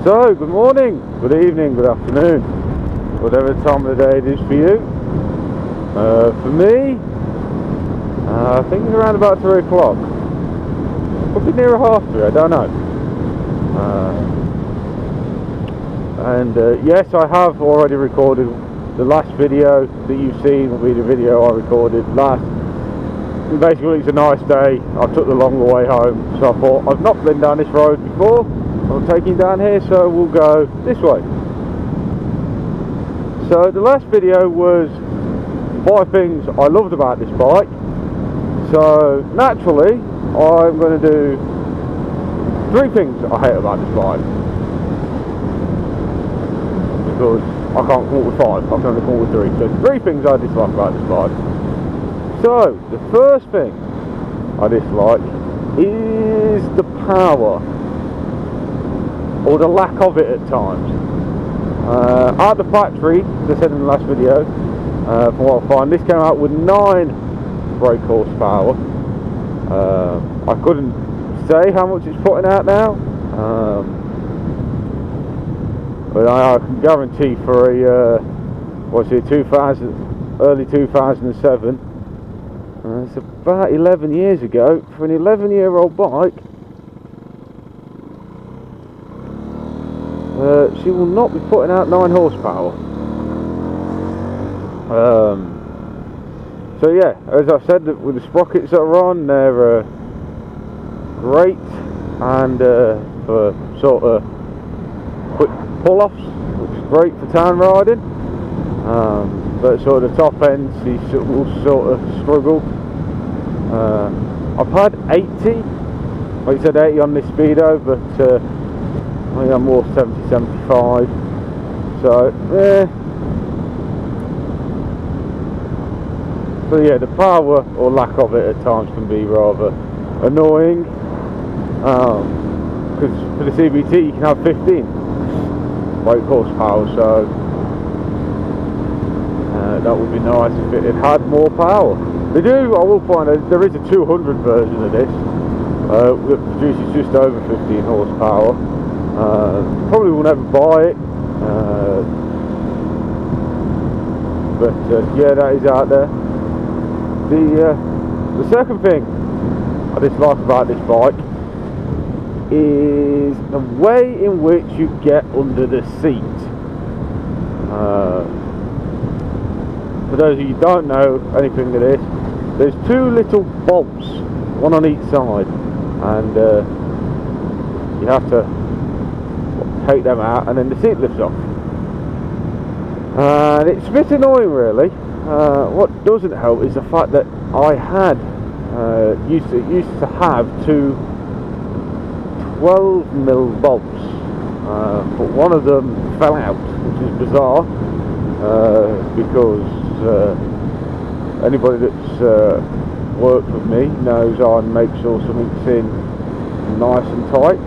So, good morning, good evening, good afternoon, whatever time of the day it is for you. For me, I think it's around about 3 o'clock. Could be nearer 3:30, I don't know. Yes, I have already recorded the last video that you've seen will be the video I recorded last. Basically, it's a nice day. I took the longer way home, so I thought I've not been down this road before. I'm taking down here, so we'll go this way. So the last video was 5 things I loved about this bike. So naturally, I'm going to do 3 things I hate about this bike, because I can't come up with 5. I can only come up with 3. So 3 things I dislike about this bike. So the first thing I dislike is the power, or the lack of it at times. At the factory, as I said in the last video, from what I find, this came out with 9 brake horsepower. I couldn't say how much it's putting out now, but I can guarantee for a early 2007, it's about 11 years ago, for an 11-year-old bike, she will not be putting out 9 horsepower. So yeah, as I said, with the sprockets that are on, they're great, and for sort of quick pull-offs, which is great for town riding. But sort of the top end, she will sort of struggle. I've had 80, like I said, 80 on this speedo, but I think I'm more 70, 75. So yeah, the power or lack of it at times can be rather annoying. Because for the CBT you can have 15 brake horsepower, so that would be nice if it had more power. They do, I will point out, there is a 200 version of this that produces just over 15 horsepower. Probably will never buy it, but yeah, that is out there. The second thing I dislike about this bike is the way in which you get under the seat. For those of you who don't know anything of this, there's 2 little bolts, one on each side, and you have to take them out, and then the seat lifts off. And it's a bit annoying, really. What doesn't help is the fact that I had used to have 2 12mm bolts, but one of them fell out, which is bizarre, because anybody that's worked with me knows I make sure something's in nice and tight.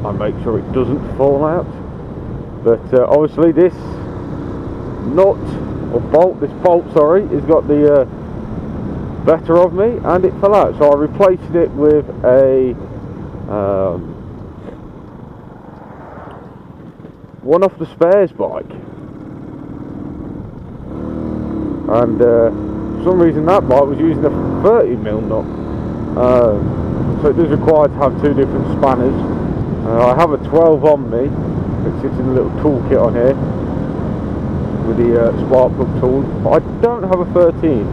I make sure it doesn't fall out, but obviously this this bolt has got the better of me, and it fell out, so I replaced it with a one off the spares bike, and for some reason that bike was using a 30mm nut, so it does require to have 2 different spanners. I have a 12 on me, it sits in a little toolkit on here with the spark plug tool, but I don't have a 13.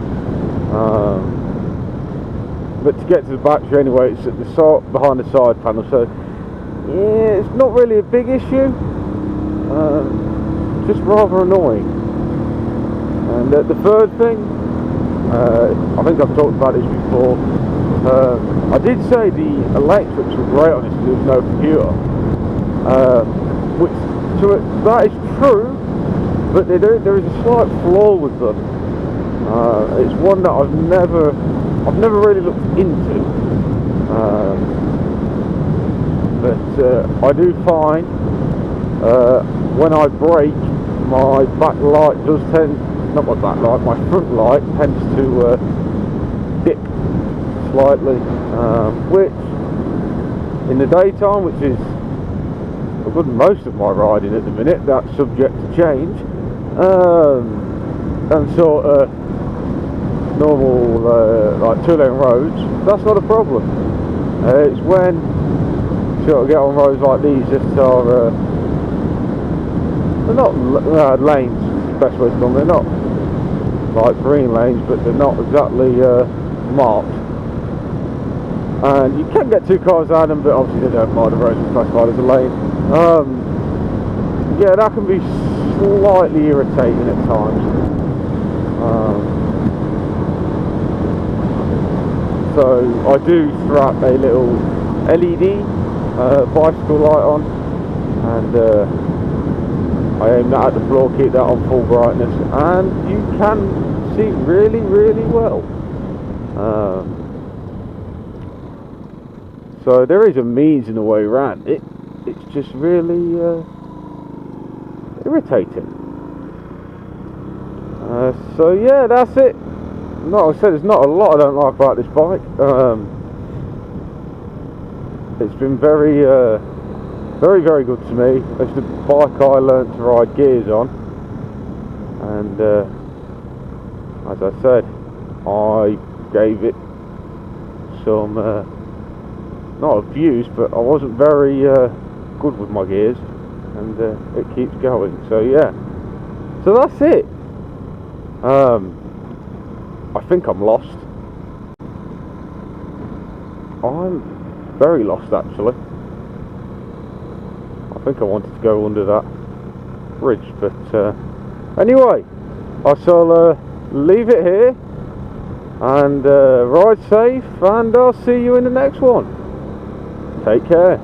But to get to the battery anyway, it's at the side, behind the side panel, so yeah, it's not really a big issue, just rather annoying. And the third thing, I think I've talked about this before, I did say the electrics were great on this because there was no computer, that is true, but there is a slight flaw with them. It's one that I've never really looked into, but I do find when I brake, my back light does tend, not my back light, my front light tends to dip slightly, which in the daytime, which is a good most of my riding at the minute. That's subject to change. And sort of normal like 2-lane roads, that's not a problem. It's when you sort of get on roads like these that are they're not lanes, best way to call them. They're not like green lanes, but they're not exactly marked, and you can get 2 cars out of them, but obviously they don't mark the roads classified as a lane. Yeah, that can be slightly irritating at times. So I do strap a little LED bicycle light on, and I aim that at the floor, keep that on full brightness, and you can see really, really well. So there is a means and a way around it. It's just really irritating. So yeah, that's it. Like I said, there's not a lot I don't like about this bike. It's been very, very good to me. It's the bike I learnt to ride gears on, and as I said, I gave it some not abuse, but I wasn't very good with my gears, and it keeps going. So yeah, so that's it. I think I'm lost. I'm very lost, actually. I think I wanted to go under that bridge, but anyway, I shall leave it here, and ride safe, and I'll see you in the next one. Take care.